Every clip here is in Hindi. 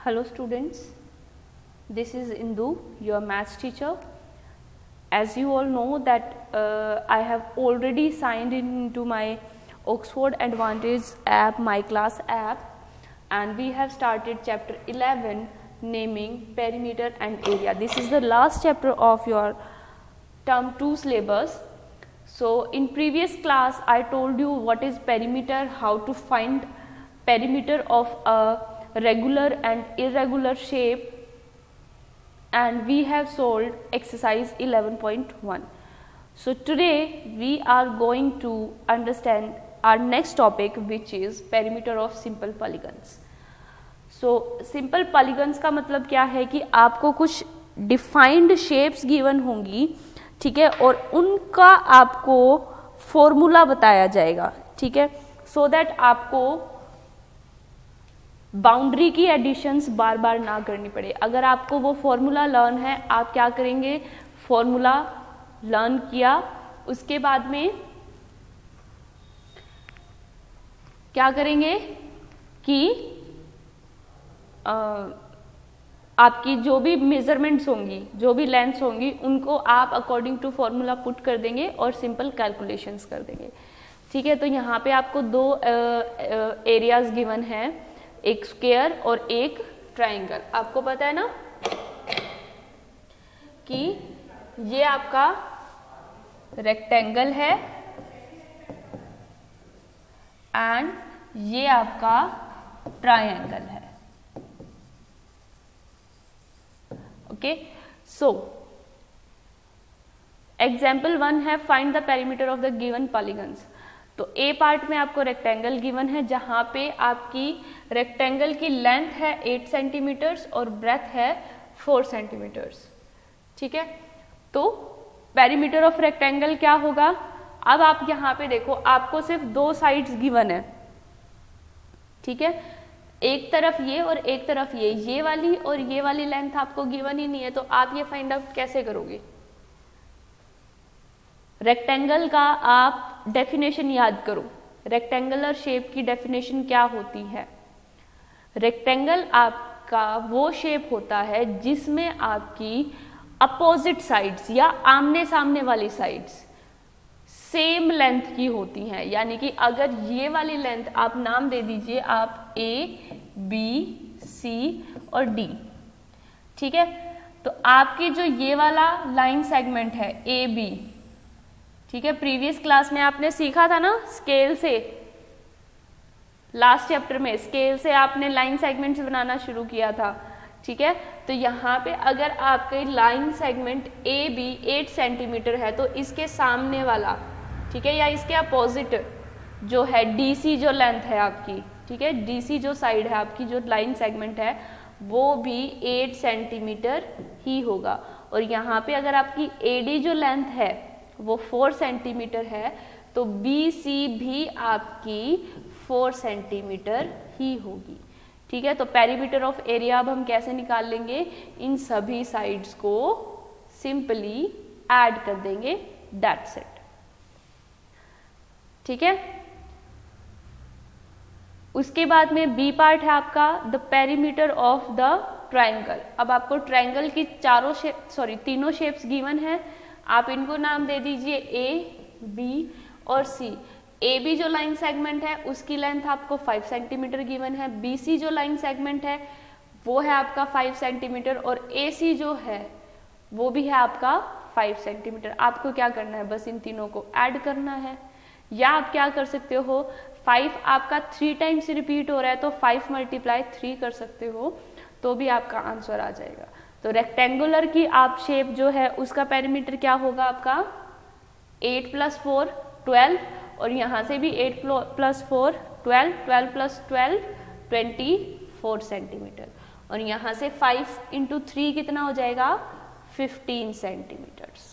Hello students, this is Indu, your maths teacher. As you all know that I have already signed into my Oxford Advantage app, my class app, and we have started chapter 11 naming perimeter and area. This is the last chapter of your term 2 syllabus. So in previous class I told you what is perimeter, how to find perimeter of a regular and irregular shape, and we have solved exercise 11.1. So today we are going to understand our next topic, which is perimeter of simple polygons. So simple polygons का मतलब क्या है कि आपको कुछ डिफाइंड शेप्स गिवन होंगी, ठीक है, और उनका आपको फॉर्मूला बताया जाएगा, ठीक है, सो दैट आपको बाउंड्री की एडिशंस बार बार ना करनी पड़े. अगर आपको वो फॉर्मूला लर्न है, आप क्या करेंगे, फॉर्मूला लर्न किया, उसके बाद में क्या करेंगे कि आपकी जो भी मेजरमेंट्स होंगी, जो भी लेंथ्स होंगी, उनको आप अकॉर्डिंग टू फॉर्मूला पुट कर देंगे और सिंपल कैलकुलेशंस कर देंगे, ठीक है. तो यहाँ पे आपको दो एरियाज गिवन है, एक स्क्वायर और एक ट्रायंगल. आपको पता है ना कि ये आपका रेक्टेंगल है एंड ये आपका ट्रायंगल है. ओके, सो एग्जाम्पल 1 है find the perimeter of the given polygons. तो ए पार्ट में आपको रेक्टेंगल गिवन है, जहां पे आपकी रेक्टेंगल की लेंथ है 8 सेंटीमीटर्स और ब्रेथ है 4 सेंटीमीटर्स, ठीक है. तो पेरीमीटर ऑफ रेक्टेंगल क्या होगा. अब आप यहाँ पे देखो, आपको सिर्फ दो साइड्स गिवन है, ठीक है, एक तरफ ये और एक तरफ ये वाली और ये वाली लेंथ आपको गिवन ही नहीं है. तो आप ये फाइंड आउट कैसे करोगे. रेक्टेंगल का आप डेफिनेशन याद करो. रेक्टेंगुलर शेप की डेफिनेशन क्या होती है. रेक्टेंगल आपका वो शेप होता है जिसमें आपकी अपोजिट साइड्स या आमने सामने वाली साइड्स सेम लेंथ की होती हैं. यानी कि अगर ये वाली लेंथ आप नाम दे दीजिए आप ए बी सी और डी, ठीक है. तो आपकी जो ये वाला लाइन सेगमेंट है ए बी, ठीक है, प्रीवियस क्लास में आपने सीखा था ना स्केल से, लास्ट चैप्टर में स्केल से आपने लाइन सेगमेंट्स बनाना शुरू किया था, ठीक है. तो यहाँ पे अगर आपके line segment A B 8 centimetre है तो इसके सामने वाला, ठीक है, या इसके अपोजिट जो है डीसी जो लेंथ है आपकी, ठीक है, डीसी जो साइड है आपकी, जो लाइन सेगमेंट है वो भी 8 सेंटीमीटर ही होगा. और यहाँ पे अगर आपकी एडी जो लेंथ है वो 4 सेंटीमीटर है तो बी सी भी आपकी 4 सेंटीमीटर ही होगी, ठीक है. तो पेरीमीटर ऑफ एरिया अब हम कैसे निकाल लेंगे, इन सभी साइड्स को सिंपली ऐड कर देंगे, दैट्स इट, ठीक है. उसके बाद में बी पार्ट है आपका the perimeter of the triangle. अब आपको ट्रायंगल की तीनों शेप्स गिवन है. आप इनको नाम दे दीजिए ए बी और सी. ए बी जो लाइन सेगमेंट है उसकी लेंथ आपको 5 सेंटीमीटर गिवन है. बी सी जो लाइन सेगमेंट है वो है आपका 5 सेंटीमीटर और ए सी जो है वो भी है आपका 5 सेंटीमीटर. आपको क्या करना है, बस इन तीनों को ऐड करना है. या आप क्या कर सकते हो, 5 आपका 3 टाइम्स रिपीट हो रहा है तो 5 × 3 कर सकते हो, तो भी आपका आंसर आ जाएगा. तो रेक्टेंगुलर की आप शेप जो है उसका पेरीमीटर क्या होगा आपका 8 + 4 12, और यहाँ से भी 8 + 4 12, 12 + 12 24 सेंटीमीटर, और यहाँ से 5 × 3 कितना हो जाएगा 15 सेंटीमीटर्स.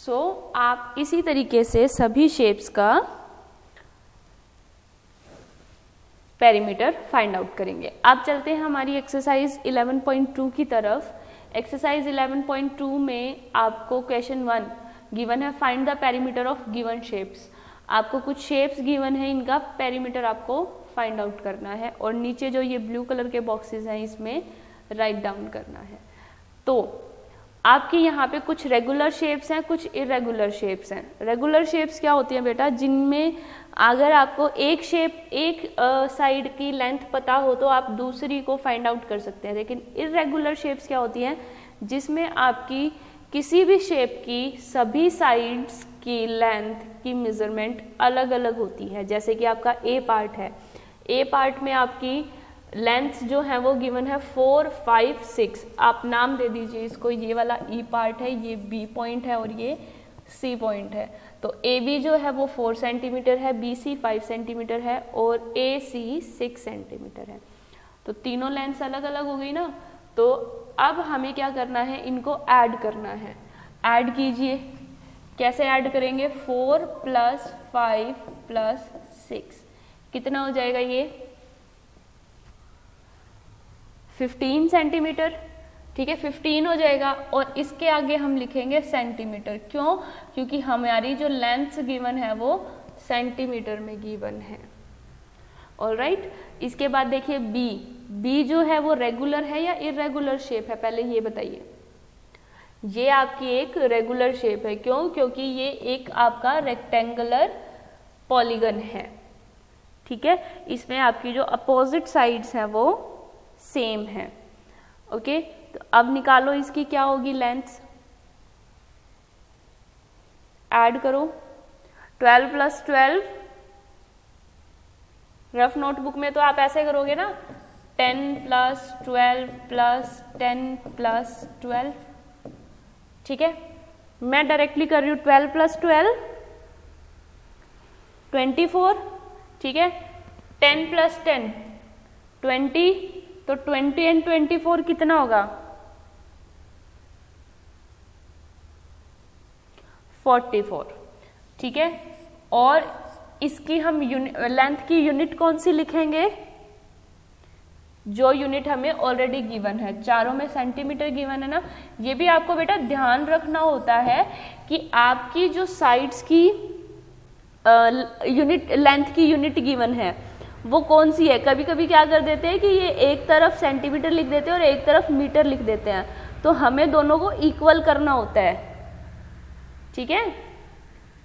सो आप इसी तरीके से सभी शेप्स का पेरीमीटर फाइंड आउट करेंगे। अब चलते हैं हमारी एक्सरसाइज 11.2 की तरफ। एक्सरसाइज 11.2 में आपको क्वेश्चन 1 गिवन है, find the perimeter of given shapes. आपको कुछ शेप्स गिवन है, इनका पेरीमीटर आपको फाइंड आउट करना है और नीचे जो ये ब्लू कलर के बॉक्सेस हैं इसमें राइट डाउन करना है। तो आपके यहाँ पे कुछ रेगुलर शेप्स हैं, कुछ इरेगुलर शेप्स हैं। रेगुलर शेप्स क्या होती हैं बेटा, जिनमें अगर आपको एक शेप एक साइड की लेंथ पता हो तो आप दूसरी को फाइंड आउट कर सकते हैं। लेकिन इरेगुलर शेप्स क्या होती हैं, जिसमें आपकी किसी भी शेप की सभी साइड्स की लेंथ की मेजरमेंट अलग अलग होती है। जैसे कि आपका ए पार्ट है, ए पार्ट में आपकी लेंथ जो है वो गिवन है 4, 5, 6। आप नाम दे दीजिए इसको, ये वाला ई पार्ट है, ये बी पॉइंट है और ये सी पॉइंट है। तो ए बी जो है वो 4 सेंटीमीटर है, बी सी 5 सेंटीमीटर है और ए सी 6 सेंटीमीटर है। तो तीनों लेंथ अलग अलग हो गई ना। तो अब हमें क्या करना है, इनको ऐड करना है। ऐड कीजिए, कैसे ऐड करेंगे, 4 + 5 + 6 कितना हो जाएगा, ये 15 सेंटीमीटर। ठीक है, 15 हो जाएगा और इसके आगे हम लिखेंगे सेंटीमीटर। क्यों, क्योंकि हमारी जो लेंथ गिवन है वो सेंटीमीटर में गिवन है। ऑलराइट, इसके बाद देखिए बी, बी जो है वो रेगुलर है या इरेगुलर शेप है, पहले ये बताइए। ये आपकी एक रेगुलर शेप है। क्यों, क्योंकि ये एक आपका रेक्टेंगुलर पॉलीगन है। ठीक है, इसमें आपकी जो अपोजिट साइड्स हैं वो सेम है। ओके, तो अब निकालो इसकी क्या होगी लेंथ, ऐड करो 12 + 12। रफ नोटबुक में तो आप ऐसे करोगे ना, 10 + 12 + 10 + 12। ठीक है, मैं डायरेक्टली कर रही हूँ 12 + 12 24। ठीक है, 10 + 10 20। तो 20 और 24 कितना होगा, 44। ठीक है, और इसकी हम लेंथ की यूनिट कौन सी लिखेंगे, जो यूनिट हमें ऑलरेडी गिवन है। चारों में सेंटीमीटर गिवन है ना। ये भी आपको बेटा ध्यान रखना होता है कि आपकी जो साइड्स की यूनिट, लेंथ की यूनिट गिवन है वो कौन सी है। कभी कभी क्या कर देते हैं कि ये एक तरफ सेंटीमीटर लिख देते हैं और एक तरफ मीटर लिख देते हैं, तो हमें दोनों को इक्वल करना होता है। ठीक है,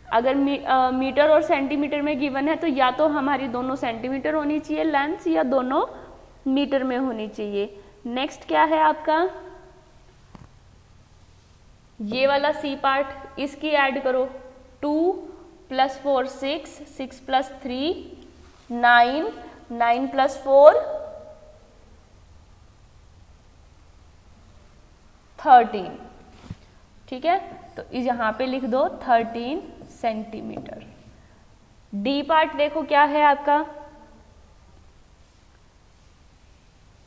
अगर मीटर और सेंटीमीटर में गिवन है तो या तो हमारी दोनों सेंटीमीटर होनी चाहिए लेंथ, या दोनों मीटर में होनी चाहिए। नेक्स्ट क्या है आपका, ये वाला सी पार्ट, इसकी ऐड करो 2 + 4 6, 6 + 3 9, 9 + 4 13। ठीक है, तो यहाँ पे लिख दो 13 सेंटीमीटर। डी पार्ट देखो क्या है आपका,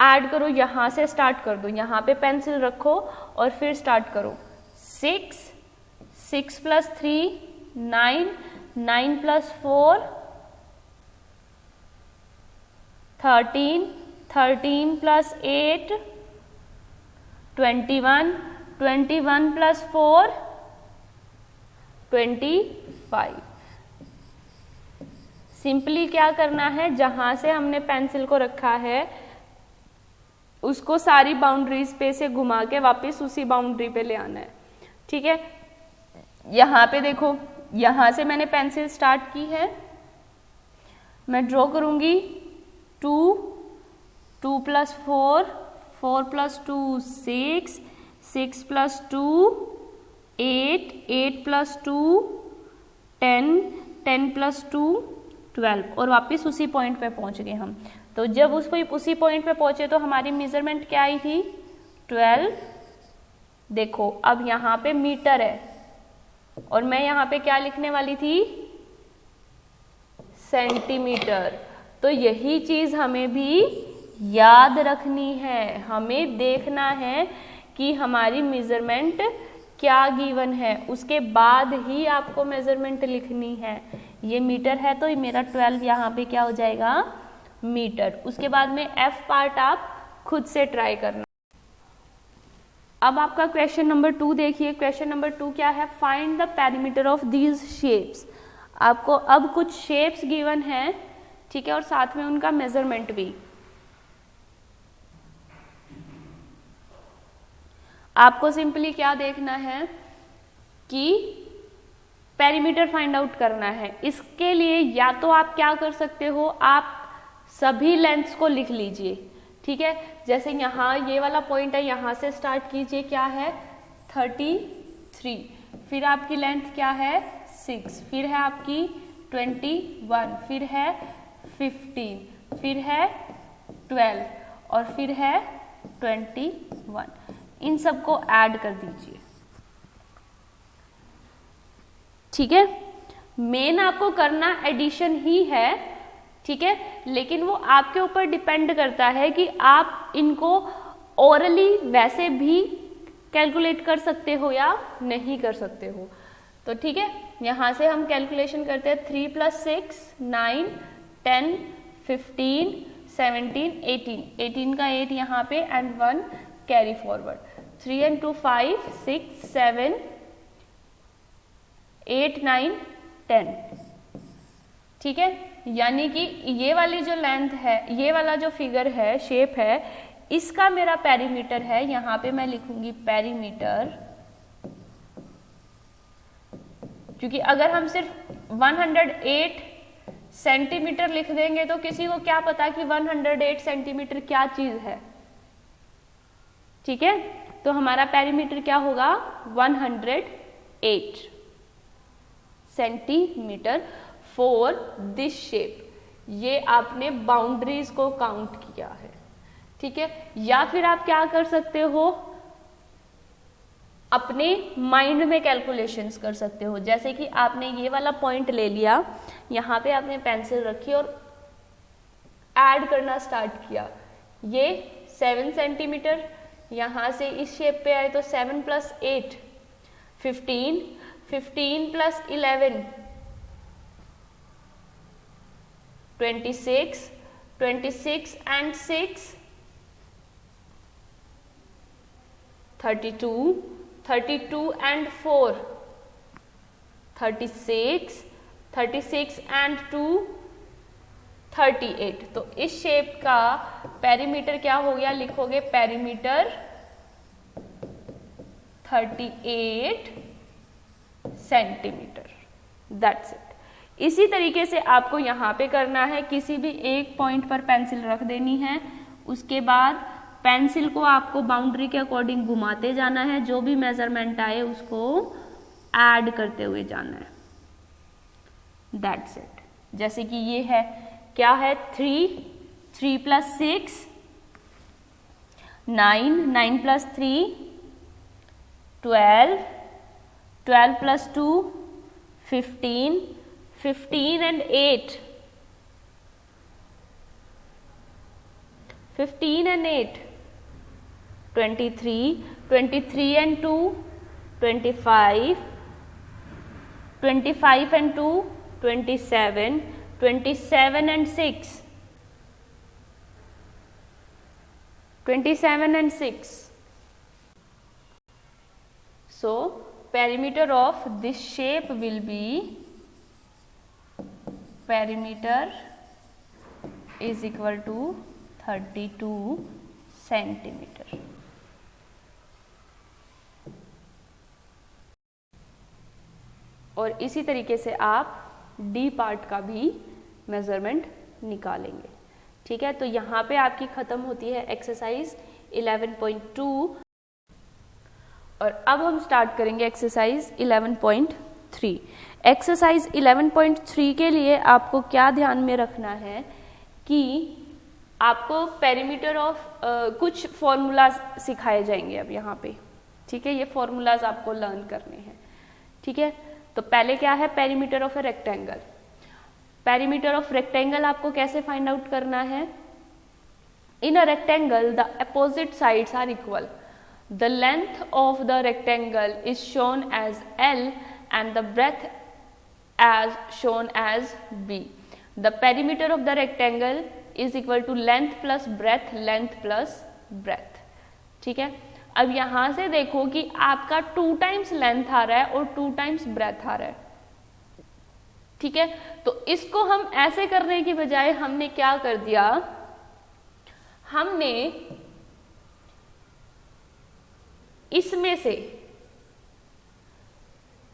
ऐड करो, यहां से स्टार्ट कर दो, यहां पे पेंसिल रखो और फिर स्टार्ट करो। 6, 6 + 3 9, 9 + 4 13, 13 + 8 21, 21 + 4 25। सिंपली क्या करना है, जहां से हमने पेंसिल को रखा है उसको सारी बाउंड्रीज पे से घुमा के वापस उसी बाउंड्री पे ले आना है। ठीक है, यहाँ पे देखो, यहाँ से मैंने पेंसिल स्टार्ट की है, मैं ड्रॉ करूंगी 2, 2 + 4, 4 + 2 6, 6 + 2 8, 8 + 2 10, 10 + 2 12 और वापस उसी पॉइंट पे पहुंच गए हम। तो जब उसी पॉइंट पे पहुंचे तो हमारी मेजरमेंट क्या आई थी, 12। देखो अब यहाँ पे मीटर है और मैं यहाँ पे क्या लिखने वाली थी, सेंटीमीटर। तो यही चीज हमें भी याद रखनी है, हमें देखना है कि हमारी मेजरमेंट क्या गिवन है उसके बाद ही आपको मेजरमेंट लिखनी है। ये मीटर है तो मेरा 12 यहाँ पे क्या हो जाएगा, मीटर। उसके बाद में एफ पार्ट आप खुद से ट्राई करना। अब आपका क्वेश्चन नंबर 2 देखिए। क्वेश्चन नंबर 2 क्या है, find the perimeter of these shapes. आपको अब कुछ शेप्स गिवन है, ठीक है, और साथ में उनका मेजरमेंट भी। आपको सिंपली क्या देखना है कि पेरीमीटर फाइंड आउट करना है। इसके लिए या तो आप क्या कर सकते हो, आप सभी लेंथ्स को लिख लीजिए, ठीक है। जैसे यहाँ ये वाला पॉइंट है, यहाँ से स्टार्ट कीजिए, क्या है 33, फिर आपकी लेंथ क्या है 6, फिर है आपकी 21, फिर है 15, फिर है 12 और फिर है 21। इन सबको ऐड कर दीजिए, ठीक है। मेन आपको करना एडिशन ही है, ठीक है, लेकिन वो आपके ऊपर डिपेंड करता है कि आप इनको ओरली वैसे भी कैलकुलेट कर सकते हो या नहीं कर सकते हो। तो ठीक है, यहां से हम कैलकुलेशन करते हैं। 3 + 6 9 10 15 17 18, 18 का 8 यहाँ पे एंड 1 कैरी फॉरवर्ड। 3 and 2 5 6 7 8 9 10, ठीक है। यानी कि ये वाली जो लेंथ है, ये वाला जो फिगर है, शेप है, इसका मेरा पेरीमीटर है। यहां पे मैं लिखूंगी पेरीमीटर, क्योंकि अगर हम सिर्फ 108 सेंटीमीटर लिख देंगे तो किसी को क्या पता कि 108 सेंटीमीटर क्या चीज है, ठीक है। तो हमारा पेरीमीटर क्या होगा 108 सेंटीमीटर फॉर दिस शेप। ये आपने बाउंड्रीज को काउंट किया है, ठीक है। या फिर आप क्या कर सकते हो, अपने माइंड में कैलकुलेशंस कर सकते हो। जैसे कि आपने ये वाला पॉइंट ले लिया, यहाँ पे आपने पेंसिल रखी और ऐड करना स्टार्ट किया। ये 7 सेंटीमीटर, यहाँ से इस शेप पे आए तो 7 + 8 15, 15 + 11 26, 26 and 6 32, 32 and 4 36, 36 and 2 38। तो इस शेप का पेरीमीटर क्या हो गया, लिखोगे पेरीमीटर 38 सेंटीमीटर। That's it. इसी तरीके से आपको यहाँ पे करना है, किसी भी एक पॉइंट पर पेंसिल रख देनी है, उसके बाद पेंसिल को आपको बाउंड्री के अकॉर्डिंग घुमाते जाना है, जो भी मेजरमेंट आए उसको ऐड करते हुए जाना है। That's it. जैसे कि ये है, क्या है 3 + 6 9, 9 + 3 12, 12 + 2 15, 15 and 8 15 and 8 23, 23 and 2 25, 25 and 2 27, 27 and 6 27 and 6। So perimeter of this shape will be, perimeter is equal to 32 centimetre. और इसी तरीके से आप डी पार्ट का भी मेजरमेंट निकालेंगे, ठीक है। तो यहाँ पे आपकी खत्म होती है एक्सरसाइज 11.2 और अब हम स्टार्ट करेंगे एक्सरसाइज 11.3। एक्सरसाइज 11.3 के लिए आपको क्या ध्यान में रखना है कि आपको पेरीमीटर ऑफ कुछ फॉर्मूलाज सिखाए जाएंगे अब यहाँ पे, ठीक है। ये फॉर्मूलाज आपको लर्न करने हैं, ठीक है। तो पहले क्या है, perimeter of a rectangle. Perimeter of rectangle आपको कैसे फाइंड आउट करना है, in a rectangle the opposite sides are equal. the length of the rectangle is shown as L and the breadth as shown as B. The perimeter of the rectangle is equal to length plus breadth, length plus breadth. ठीक है, अब यहां से देखो कि आपका 2 टाइम्स लेंथ आ रहा है और 2 टाइम्स ब्रेथ आ रहा है. ठीक है, तो इसको हम ऐसे करने की बजाय हमने क्या कर दिया, हमने इसमें से,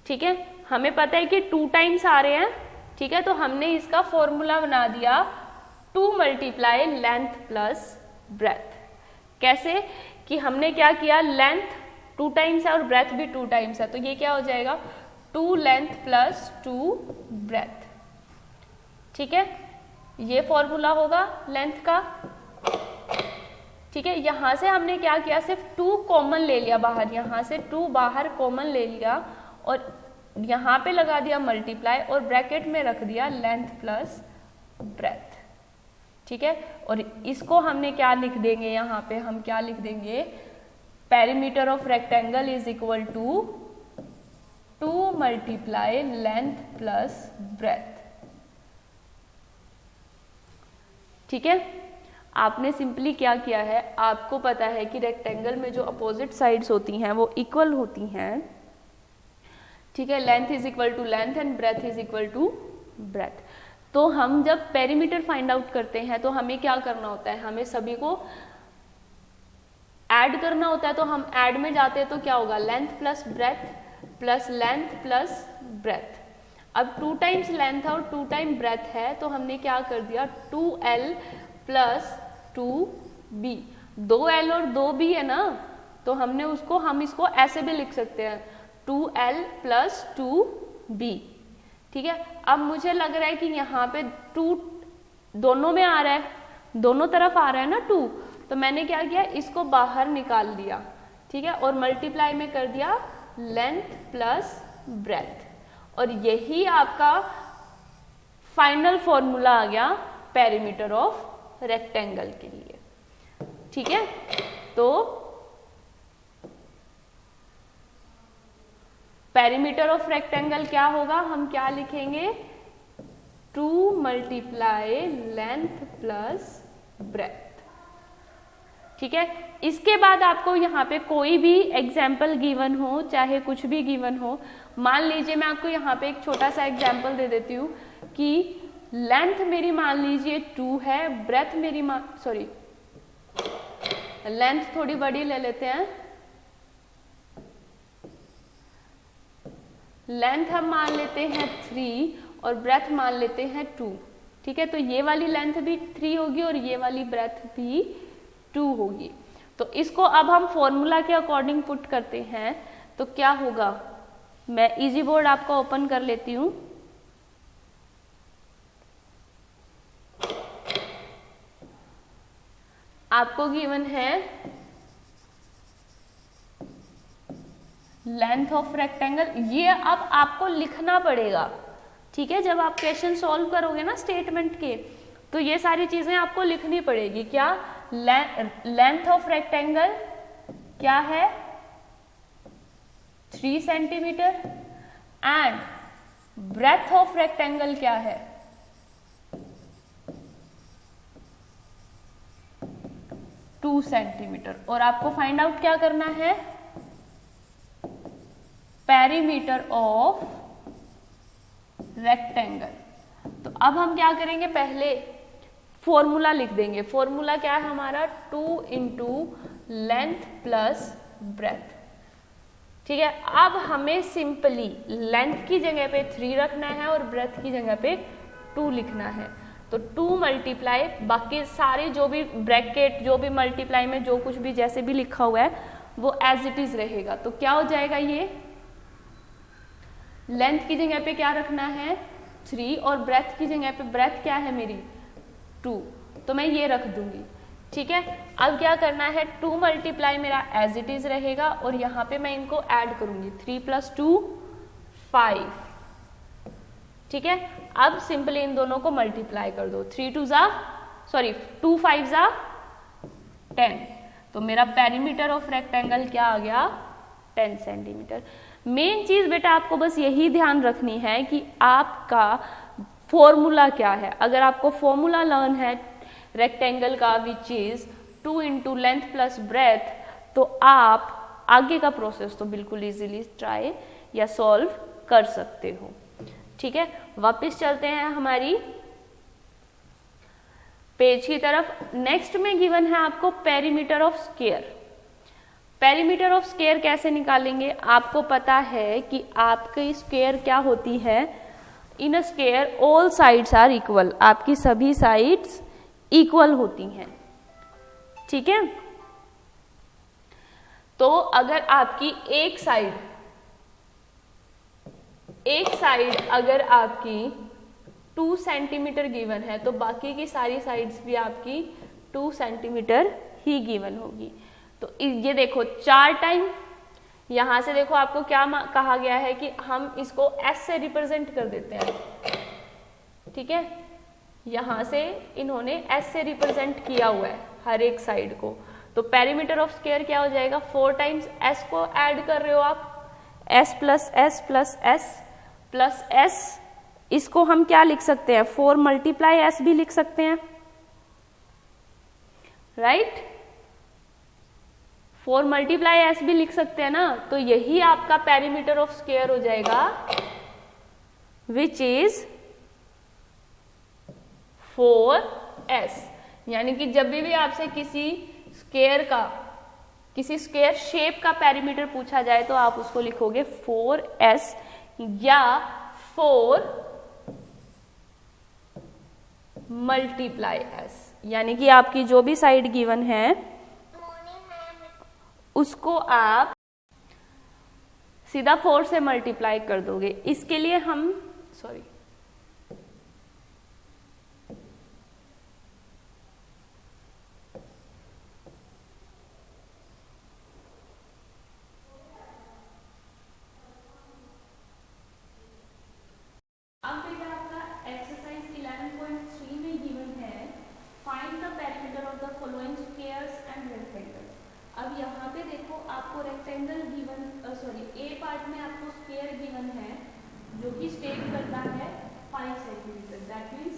ठीक है, हमें पता है कि 2 टाइम्स आ रहे हैं. ठीक है, तो हमने इसका फॉर्मूला बना दिया 2 मल्टीप्लाई लेंथ प्लस ब्रेथ. कैसे कि हमने क्या किया, लेंथ 2 टाइम्स है और ब्रेथ भी 2 टाइम्स है, तो ये क्या हो जाएगा 2 लेंथ प्लस 2 ब्रेथ. ठीक है, ये फॉर्मूला होगा लेंथ का. ठीक है, यहां से हमने क्या किया, सिर्फ 2 कॉमन ले लिया बाहर, यहां से 2 बाहर कॉमन ले लिया और यहां पे लगा दिया मल्टीप्लाई और ब्रैकेट में रख दिया लेंथ प्लस ब्रेथ. ठीक है, और इसको हमने क्या लिख देंगे, यहां पे हम क्या लिख देंगे, perimeter of rectangle is equal to 2 multiply length plus breadth. ठीक है, आपने सिंपली क्या किया है, आपको पता है कि रेक्टेंगल में जो अपोजिट साइड्स होती हैं वो इक्वल होती हैं. ठीक है, length is equal to length and breadth is equal to breadth. तो हम जब पेरीमीटर फाइंड आउट करते हैं तो हमें क्या करना होता है, हमें सभी को ऐड करना होता है. तो हम ऐड में जाते हैं तो क्या होगा, length plus breath plus length plus breath. अब 2 टाइम्स लेंथ है और 2 टाइम ब्रेथ है, तो हमने क्या कर दिया 2L प्लस 2B. 2L और 2B है ना, तो हम इसको ऐसे भी लिख सकते हैं 2L प्लस 2B. ठीक है, अब मुझे लग रहा है कि यहाँ पे 2 दोनों में आ रहा है, दोनों तरफ आ रहा है ना 2, तो मैंने क्या किया, इसको बाहर निकाल दिया. ठीक है, और मल्टीप्लाई में कर दिया लेंथ प्लस ब्रेथ, और यही आपका फाइनल फॉर्मूला आ गया पेरीमीटर ऑफ रेक्टेंगल के लिए. ठीक है, तो पेरीमीटर ऑफ रेक्टेंगल क्या होगा, हम क्या लिखेंगे 2 मल्टीप्लाई लेंथ प्लस ब्रेथ. ठीक है, इसके बाद आपको यहाँ पे कोई भी एग्जाम्पल गिवन हो, चाहे कुछ भी गिवन हो, मान लीजिए मैं आपको यहाँ पे एक छोटा सा एग्जाम्पल दे देती हूँ कि लेंथ मेरी मान लीजिए 2 है, ब्रेथ मेरी लेंथ थोड़ी बड़ी ले लेते हैं, लेंथ हम मान लेते हैं 3 और ब्रेथ मान लेते हैं 2. ठीक है, तो ये वाली लेंथ भी 3 होगी और ये वाली ब्रेथ भी 2 होगी. तो इसको अब हम फॉर्मूला के अकॉर्डिंग पुट करते हैं, तो क्या होगा, मैं इजी बोर्ड आपका ओपन कर लेती हूं. आपको गिवन है लेंथ ऑफ रेक्टेंगल, ये अब आपको लिखना पड़ेगा. ठीक है, जब आप क्वेश्चन सॉल्व करोगे ना स्टेटमेंट के, तो ये सारी चीजें आपको लिखनी पड़ेगी. क्या, लेंथ ऑफ रेक्टेंगल क्या है 3 centimetre and breadth of rectangle क्या है 2 सेंटीमीटर. और आपको फाइंड आउट क्या करना है, पेरीमीटर ऑफ रेक्टेंगल. तो अब हम क्या करेंगे, पहले फॉर्मूला लिख देंगे. फॉर्मूला क्या है हमारा 2 इंटू लेंथ प्लस ब्रेथ. ठीक है, अब हमें सिंपली लेंथ की जगह पे 3 रखना है और ब्रेथ की जगह पे 2 लिखना है. तो 2 मल्टीप्लाई, बाकी सारे जो भी ब्रैकेट, जो भी मल्टीप्लाई में जो कुछ भी जैसे भी लिखा हुआ है वो एज इट इज रहेगा. तो क्या हो जाएगा, ये लेंथ की जगह पे क्या रखना है 3 और ब्रेथ की जगह पे, ब्रेथ क्या है मेरी 2, तो मैं ये रख दूंगी. ठीक है, अब क्या करना है 2 मल्टीप्लाई मेरा एज इट इज रहेगा और यहाँ पे मैं इनको ऐड करूंगी 3 प्लस 2 5. ठीक है, अब सिंपली इन दोनों को मल्टीप्लाई कर दो. 2 5 जा 10. तो मेरा पेरीमीटर ऑफ रेक्टेंगल क्या आ गया 10 सेंटीमीटर। मेन चीज बेटा आपको बस यही ध्यान रखनी है कि आपका फॉर्मूला क्या है। अगर आपको फॉर्मूला लर्न है रेक्टेंगल का which is 2 into length plus breath, तो आप आगे का प्रोसेस तो बिल्कुल इजीली ट्राई या सॉल्व कर सकते हो। ठीक है, वापस चलते हैं हमारी पेज की तरफ। नेक्स्ट में गिवन है आपको perimeter of square. Perimeter of square कैसे निकालेंगे? आपको पता है कि आपकी स्क्वायर क्या होती है, in a square all sides are equal, आपकी सभी साइड्स इक्वल होती हैं। ठीक है, तो अगर आपकी एक साइड अगर आपकी 2 सेंटीमीटर गिवन है तो बाकी की सारी साइड्स भी आपकी 2 सेंटीमीटर ही गिवन होगी। तो ये देखो 4 टाइम, यहां से देखो आपको क्या कहा गया है कि हम इसको S से रिप्रेजेंट कर देते हैं। ठीक है, यहां से इन्होंने S से रिप्रेजेंट किया हुआ है हर एक साइड को। तो पेरीमीटर ऑफ स्क्वायर क्या हो जाएगा, 4 टाइम्स S को ऐड कर रहे हो आप, S plus S plus S plus S, इसको हम क्या लिख सकते हैं, 4 मल्टीप्लाई S भी लिख सकते हैं, राइट 4 मल्टीप्लाई S भी लिख सकते हैं ना। तो यही आपका पेरीमीटर ऑफ स्क्वायर हो जाएगा विच इज 4S। यानी कि जब भी आपसे किसी स्क्वायर शेप का पेरीमीटर पूछा जाए तो आप उसको लिखोगे 4S या 4 मल्टीप्लाई S। यानी कि आपकी जो भी साइड गिवन है उसको आप सीधा 4 से मल्टीप्लाई कर दोगे। इसके लिए हम अब बेटा आपका एक्सरसाइज 11.3 में गिवन है find the perimeter of the following squares and rectangle. अब यहाँ पे देखो आपको रेक्टेंगल गिवन, ए पार्ट में आपको स्क्वायर गिवन है जो कि स्टेट करता है 5 सेंटीमीटर। दैट मीन्स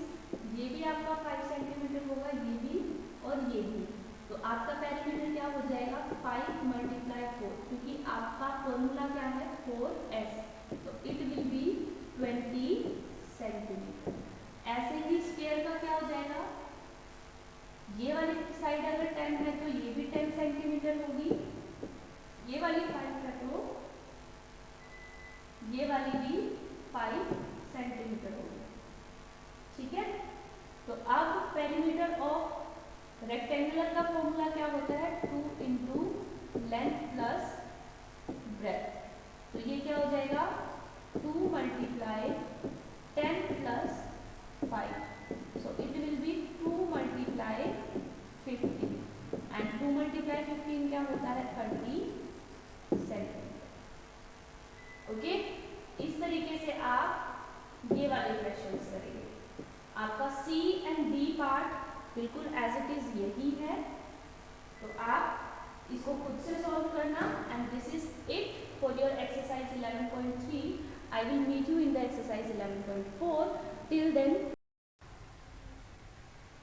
ये भी आपका 5 सेंटीमीटर होगा, ये भी और ये भी। तो आपका पेरीमीटर क्या हो जाएगा 5 मल्टीप्लाई 4, क्योंकि आपका फॉर्मूला क्या है 4S, तो इट विल बी 20 सेंटीमीटर। ऐसे ही स्क्वायर का क्या हो जाएगा, ये वाली साइड अगर 10 है तो ये भी 10 सेंटीमीटर होगी, ये वाली 5 है तो ये वाली भी 5 सेंटीमीटर होगी। ठीक है, तो अब पेरीमीटर ऑफ रेक्टेंगुलर का फॉर्मूला क्या होता है 2 इंटू लेंथ प्लस ब्रेथ। तो ये क्या हो जाएगा 2 multiply 10 plus 5, so it will be 2 multiply 15 and 2 multiply 15 क्या होता है 30 सेंटीमीटर। ओके, इस तरीके से आप ये वाले क्वेश्चंस करेंगे। आपका C एंड D पार्ट बिल्कुल एज इट इज यही है, तो आप इसको खुद से सॉल्व करना। And this is it for your exercise 11.3। I will meet you in the exercise 11.4. Till then,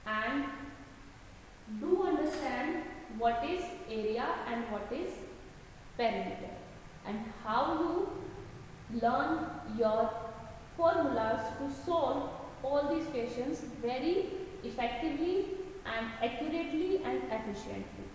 and do understand what is area and what is perimeter and how you learn your formulas to solve all these questions very effectively and accurately and efficiently.